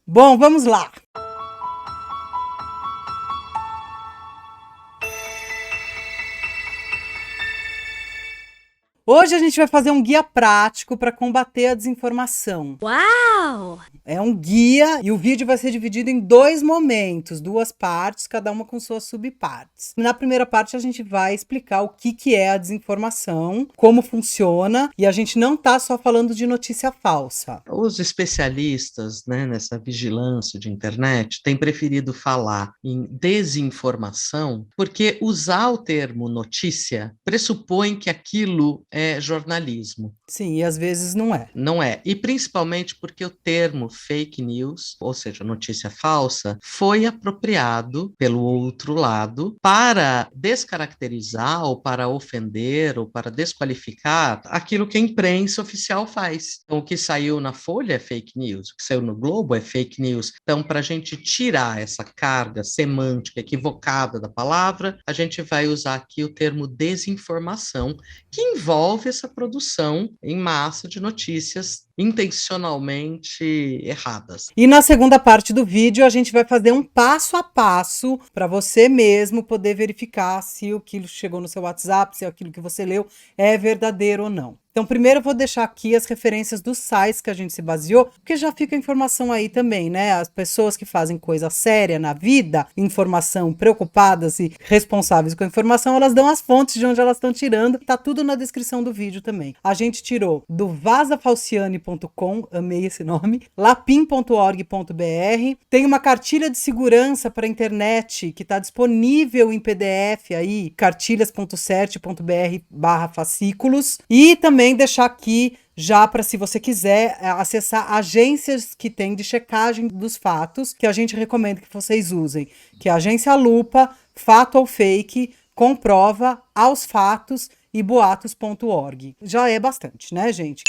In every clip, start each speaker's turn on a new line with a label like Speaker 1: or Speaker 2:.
Speaker 1: Bom, vamos lá. Hoje a gente vai fazer um guia prático para combater a desinformação.
Speaker 2: Uau!
Speaker 1: É um guia e o vídeo vai ser dividido em 2 momentos, 2 partes, cada uma com suas subpartes. Na primeira parte a gente vai explicar o que é a desinformação, como funciona, e a gente não está só falando de notícia falsa.
Speaker 3: Os especialistas, né, nessa vigilância de internet têm preferido falar em desinformação porque usar o termo notícia pressupõe que aquilo é jornalismo.
Speaker 1: Sim, e às vezes não é.
Speaker 3: Não é. E principalmente porque o termo fake news, ou seja, notícia falsa, foi apropriado pelo outro lado para descaracterizar ou para ofender ou para desqualificar aquilo que a imprensa oficial faz. Então, o que saiu na Folha é fake news, o que saiu no Globo é fake news. Então, para a gente tirar essa carga semântica equivocada da palavra, a gente vai usar aqui o termo desinformação, que envolve essa produção em massa de notícias intencionalmente erradas.
Speaker 1: E na segunda parte do vídeo a gente vai fazer um passo a passo para você mesmo poder verificar se aquilo chegou no seu WhatsApp, se aquilo que você leu é verdadeiro ou não. Então, primeiro eu vou deixar aqui as referências dos sites que a gente se baseou, porque já fica a informação aí também, né? As pessoas que fazem coisa séria na vida, informação, preocupadas e responsáveis com a informação, elas dão as fontes de onde elas estão tirando. Tá tudo na descrição do vídeo também. A gente tirou do vasafalciane.com, amei esse nome, lapim.org.br. Tem uma cartilha de segurança para a internet que está disponível em PDF aí, cartilhas.cert.br/fascículos. E também deixar aqui já para, se você quiser, acessar agências que tem de checagem dos fatos, que a gente recomenda que vocês usem, que é a Agência Lupa, Fato ou Fake, Comprova, Aos Fatos e boatos.org. Já é bastante, né, gente?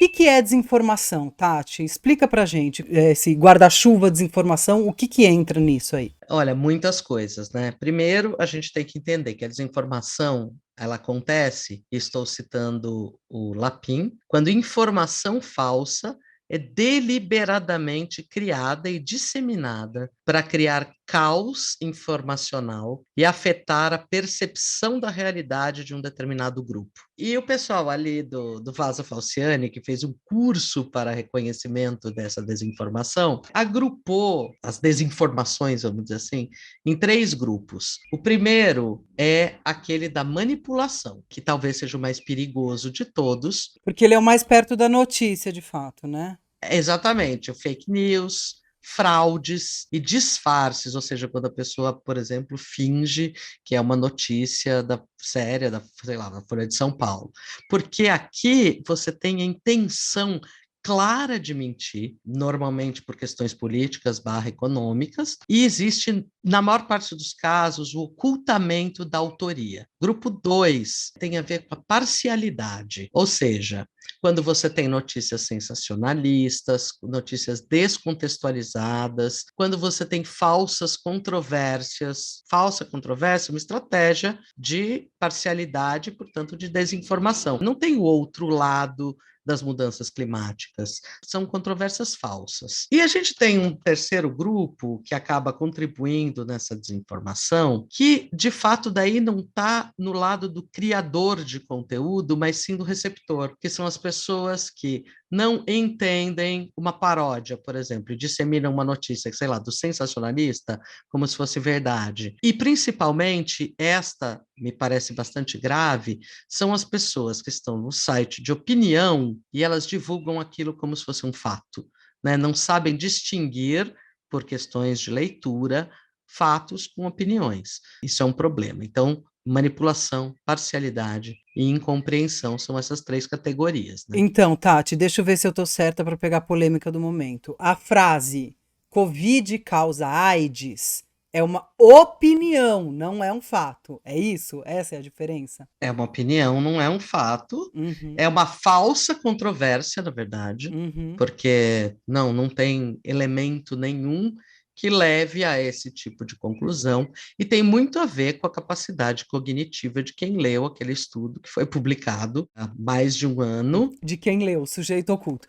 Speaker 1: O que é desinformação, Tati? Explica pra gente, esse guarda-chuva desinformação, o que entra nisso aí?
Speaker 3: Olha, muitas coisas, né? Primeiro, a gente tem que entender que a desinformação, ela acontece, estou citando o Lapin, quando informação falsa é deliberadamente criada e disseminada para criar caos informacional e afetar a percepção da realidade de um determinado grupo. E o pessoal ali do Vaza Falciani, que fez um curso para reconhecimento dessa desinformação, agrupou as desinformações, vamos dizer assim, em 3 grupos. O primeiro é aquele da manipulação, que talvez seja o mais perigoso de todos.
Speaker 1: Porque ele é o mais perto da notícia, de fato, né?
Speaker 3: Exatamente, o fake news, fraudes e disfarces, ou seja, quando a pessoa, por exemplo, finge que é uma notícia séria, sei lá, da Folha de São Paulo. Porque aqui você tem a intenção clara de mentir, normalmente por questões políticas/econômicas, e existe, na maior parte dos casos, o ocultamento da autoria. Grupo 2 tem a ver com a parcialidade, ou seja, quando você tem notícias sensacionalistas, notícias descontextualizadas, quando você tem falsas controvérsias. Falsa controvérsia é uma estratégia de parcialidade, portanto, de desinformação. Não tem o outro lado das mudanças climáticas. São controvérsias falsas. E a gente tem um terceiro grupo que acaba contribuindo nessa desinformação, que, de fato, daí não está no lado do criador de conteúdo, mas sim do receptor, que são as pessoas que não entendem uma paródia, por exemplo, e disseminam uma notícia, sei lá, do sensacionalista, como se fosse verdade. E, principalmente, esta, me parece bastante grave, são as pessoas que estão no site de opinião e elas divulgam aquilo como se fosse um fato, né? Não sabem distinguir, por questões de leitura, fatos com opiniões. Isso é um problema. Então, manipulação, parcialidade e incompreensão são essas 3 categorias, né?
Speaker 1: Então, Tati, deixa eu ver se eu tô certa para pegar a polêmica do momento. A frase Covid causa AIDS é uma opinião, não é um fato. É isso? Essa é a diferença?
Speaker 3: É uma opinião, não é um fato.
Speaker 1: Uhum,
Speaker 3: É uma falsa controvérsia, na verdade,
Speaker 1: uhum.
Speaker 3: porque não tem elemento nenhum que leve a esse tipo de conclusão, e tem muito a ver com a capacidade cognitiva de quem leu aquele estudo que foi publicado há mais de um ano.
Speaker 1: De quem leu, sujeito oculto.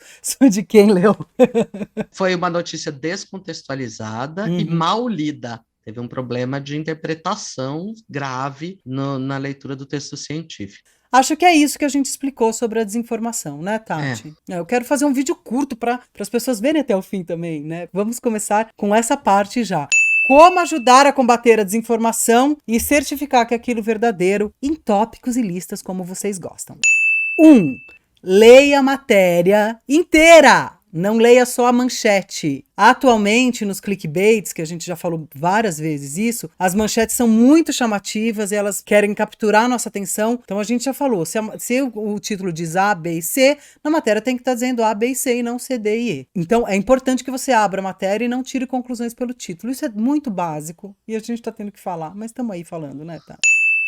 Speaker 1: De quem leu.
Speaker 3: Foi uma notícia descontextualizada e
Speaker 1: Uhum.
Speaker 3: mal lida. Teve um problema de interpretação grave na leitura do texto científico.
Speaker 1: Acho que é isso que a gente explicou sobre a desinformação, né,
Speaker 3: É.
Speaker 1: Tati? Eu quero fazer um vídeo curto para as pessoas verem até o fim também, né? Vamos começar com essa parte já. Como ajudar a combater a desinformação e certificar que aquilo é verdadeiro em tópicos e listas como vocês gostam. 1. Leia a matéria inteira. Não leia só a manchete. Atualmente, nos clickbaits, que a gente já falou várias vezes isso, as manchetes são muito chamativas e elas querem capturar a nossa atenção. Então, a gente já falou, se o título diz A, B e C, na matéria tem que estar dizendo A, B e C e não C, D e E. Então, é importante que você abra a matéria e não tire conclusões pelo título. Isso é muito básico e a gente está tendo que falar, mas estamos aí falando, né, tá?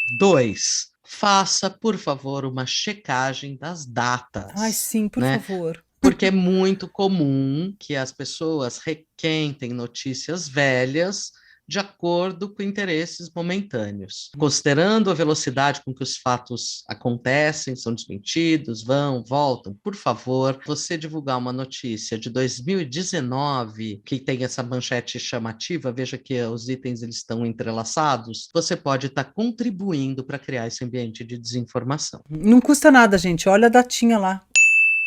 Speaker 3: 2. Faça, por favor, uma checagem das
Speaker 1: Ai,
Speaker 3: datas,
Speaker 1: sim, por
Speaker 3: né?
Speaker 1: favor.
Speaker 3: Porque é muito comum que as pessoas requentem notícias velhas de acordo com interesses momentâneos. Considerando a velocidade com que os fatos acontecem, são desmentidos, vão, voltam, por favor, você divulgar uma notícia de 2019 que tem essa manchete chamativa, veja que os itens eles estão entrelaçados, você pode estar contribuindo para criar esse ambiente de desinformação.
Speaker 1: Não custa nada, gente. Olha a datinha lá.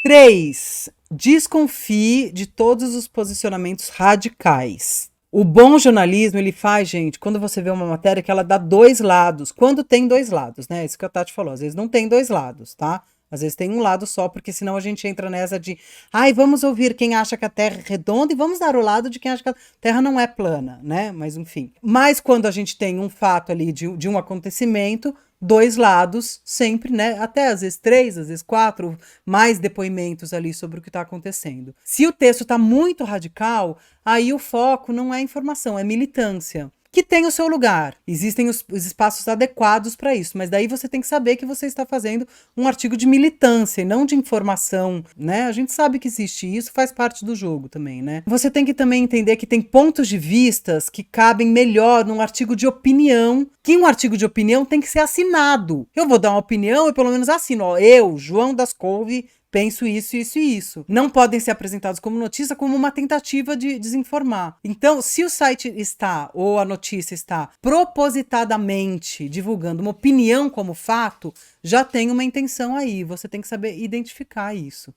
Speaker 1: 3. Desconfie de todos os posicionamentos radicais. O bom jornalismo, ele faz, gente, quando você vê uma matéria que ela dá dois lados. Quando tem dois lados, né? Isso que a Tati falou. Às vezes não tem dois lados, tá? Às vezes tem um lado só, porque senão a gente entra nessa de ai, vamos ouvir quem acha que a Terra é redonda e vamos dar o lado de quem acha que a Terra não é plana, né? Mas enfim. Mas quando a gente tem um fato ali de um acontecimento, dois lados, sempre, né? Até às vezes 3, às vezes 4, mais depoimentos ali sobre o que está acontecendo. Se o texto está muito radical, aí o foco não é informação, é militância. Que tem o seu lugar. Existem os espaços adequados para isso, mas daí você tem que saber que você está fazendo um artigo de militância e não de informação, né? A gente sabe que existe isso, faz parte do jogo também, né? Você tem que também entender que tem pontos de vistas que cabem melhor num artigo de opinião, que um artigo de opinião tem que ser assinado. Eu vou dar uma opinião e pelo menos assino, ó, eu, João das Couve, penso isso, isso e isso. Não podem ser apresentados como notícia, como uma tentativa de desinformar. Então, se o site está, ou a notícia está, propositadamente divulgando uma opinião como fato, já tem uma intenção aí. Você tem que saber identificar isso.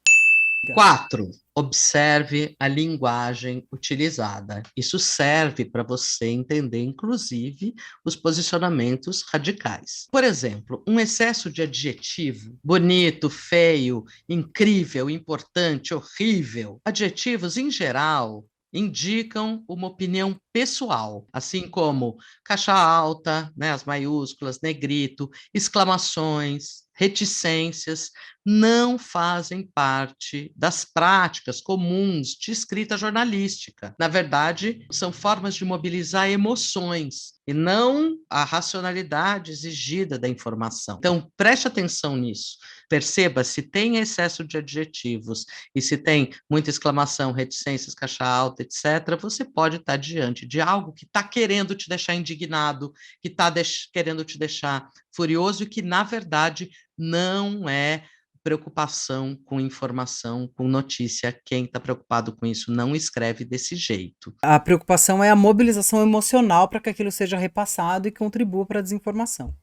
Speaker 3: 4. Observe a linguagem utilizada. Isso serve para você entender, inclusive, os posicionamentos radicais. Por exemplo, um excesso de adjetivo, bonito, feio, incrível, importante, horrível. Adjetivos, em geral, indicam uma opinião pessoal, assim como caixa alta, né, as maiúsculas, negrito, exclamações, reticências, não fazem parte das práticas comuns de escrita jornalística. Na verdade, são formas de mobilizar emoções e não a racionalidade exigida da informação. Então, preste atenção nisso. Perceba se tem excesso de adjetivos e se tem muita exclamação, reticências, caixa alta, etc., você pode estar diante de algo que está querendo te deixar indignado, que está querendo te deixar furioso e que, na verdade, não é preocupação com informação, com notícia. Quem está preocupado com isso não escreve desse jeito.
Speaker 1: A preocupação é a mobilização emocional para que aquilo seja repassado e contribua para a desinformação.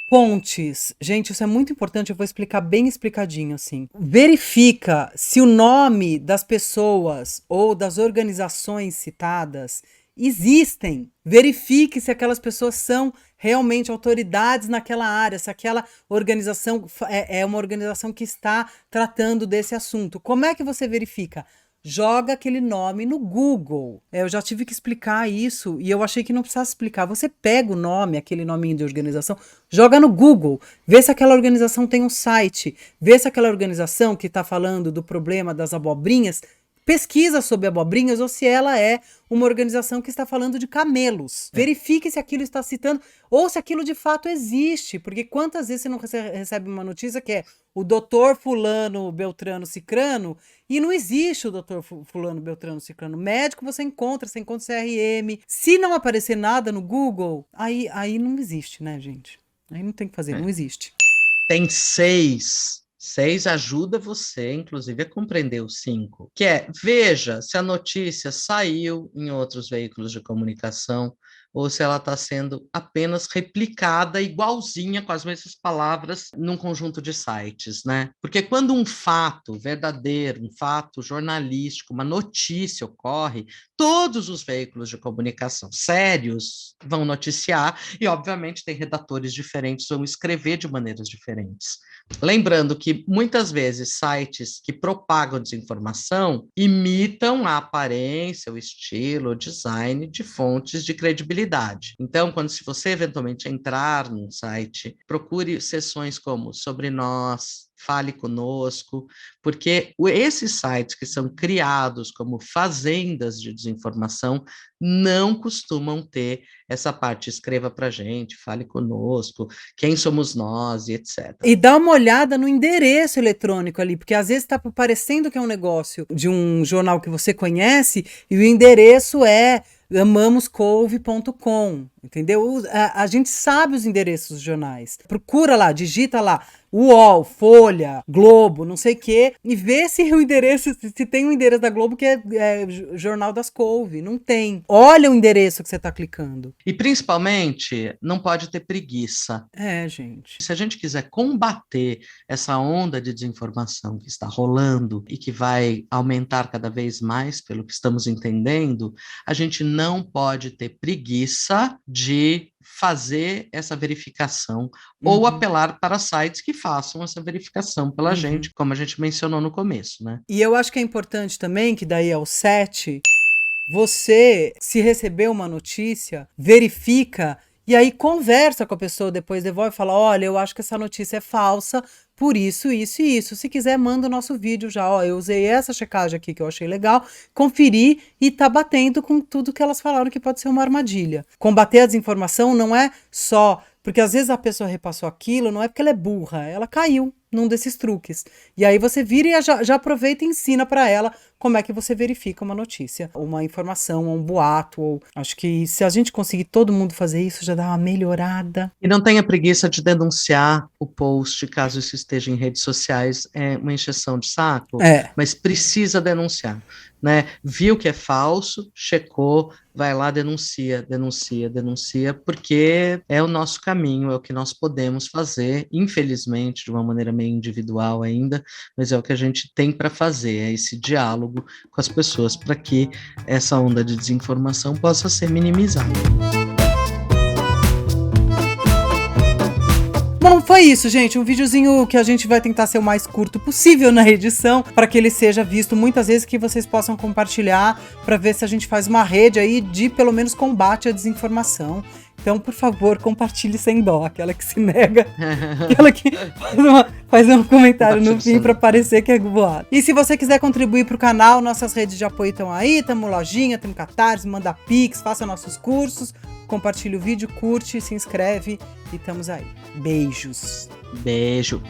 Speaker 1: Pontes. Gente, isso é muito importante, eu vou explicar bem explicadinho, assim. Verifica se o nome das pessoas ou das organizações citadas existem. Verifique se aquelas pessoas são realmente autoridades naquela área, se aquela organização é uma organização que está tratando desse assunto. Como é que você verifica? Joga aquele nome no Google. Eu já tive que explicar isso e eu achei que não precisasse explicar. Você pega o nome, aquele nominho de organização, joga no Google, vê se aquela organização tem um site, vê se aquela organização que está falando do problema das abobrinhas pesquisa sobre abobrinhas ou se ela é uma organização que está falando de camelos. Verifique se aquilo está citando ou se aquilo de fato existe, porque quantas vezes você não recebe uma notícia que é o doutor fulano, beltrano, cicrano, e não existe o doutor fulano, beltrano, cicrano. Médico você encontra CRM. Se não aparecer nada no Google, aí não existe, né, gente? Aí não tem o que fazer, não existe.
Speaker 3: Tem 6. 6 ajuda você, inclusive, a compreender o 5, que é, veja se a notícia saiu em outros veículos de comunicação ou se ela está sendo apenas replicada igualzinha, com as mesmas palavras, num conjunto de sites, né? Porque quando um fato verdadeiro, um fato jornalístico, uma notícia ocorre, todos os veículos de comunicação sérios vão noticiar e, obviamente, tem redatores diferentes, vão escrever de maneiras diferentes. Lembrando que, muitas vezes, sites que propagam desinformação imitam a aparência, o estilo, o design de fontes de credibilidade. Então, se você eventualmente entrar num site, procure seções como Sobre Nós, Fale Conosco, porque esses sites que são criados como fazendas de desinformação não costumam ter essa parte, escreva pra gente, fale conosco, quem somos nós e etc.
Speaker 1: E dá uma olhada no endereço eletrônico ali, porque às vezes está parecendo que é um negócio de um jornal que você conhece e o endereço é amamoscouve.com, entendeu? A gente sabe os endereços dos jornais. Procura lá, digita lá, UOL, Folha, Globo, não sei o quê, e vê se o endereço, se tem um endereço da Globo que é Jornal das Couve. Não tem. Olha o endereço que você está clicando.
Speaker 3: E principalmente, não pode ter preguiça.
Speaker 1: Gente.
Speaker 3: Se a gente quiser combater essa onda de desinformação que está rolando e que vai aumentar cada vez mais, pelo que estamos entendendo, a gente não pode ter preguiça de fazer essa verificação ou apelar para sites que façam essa verificação pela gente, como a gente mencionou no começo, né?
Speaker 1: E eu acho que é importante também, que daí é o 7, você, se receber uma notícia, verifica e aí conversa com a pessoa, depois devolve e fala, olha, eu acho que essa notícia é falsa, por isso, isso e isso. Se quiser, manda o nosso vídeo já. Eu usei essa checagem aqui que eu achei legal, conferi e tá batendo com tudo que elas falaram que pode ser uma armadilha. Combater a desinformação não é só... Porque às vezes a pessoa repassou aquilo, não é porque ela é burra, ela caiu num desses truques. E aí você vira e já aproveita e ensina para ela como é que você verifica uma notícia, uma informação, um boato. Ou... Acho que se a gente conseguir todo mundo fazer isso, já dá uma melhorada.
Speaker 3: E não tenha preguiça de denunciar o post, caso isso esteja em redes sociais, é uma encheção de saco, mas precisa denunciar. Né? Viu que é falso, checou, vai lá, denuncia, porque é o nosso caminho, é o que nós podemos fazer, infelizmente, de uma maneira meio individual ainda, mas é o que a gente tem para fazer, é esse diálogo com as pessoas para que essa onda de desinformação possa ser minimizada.
Speaker 1: Bom, foi isso, gente. Um videozinho que a gente vai tentar ser o mais curto possível na edição, para que ele seja visto muitas vezes, que vocês possam compartilhar, para ver se a gente faz uma rede aí de, pelo menos, combate à desinformação. Então, por favor, compartilhe sem dó. Aquela que se nega, aquela que faz um comentário no fim para parecer que é boato. E se você quiser contribuir para o canal, nossas redes de apoio estão aí. Tamo lojinha, tamo Catarse, manda Pix, faça nossos cursos. Compartilhe o vídeo, curte, se inscreve e estamos aí. Beijos.
Speaker 3: Beijo.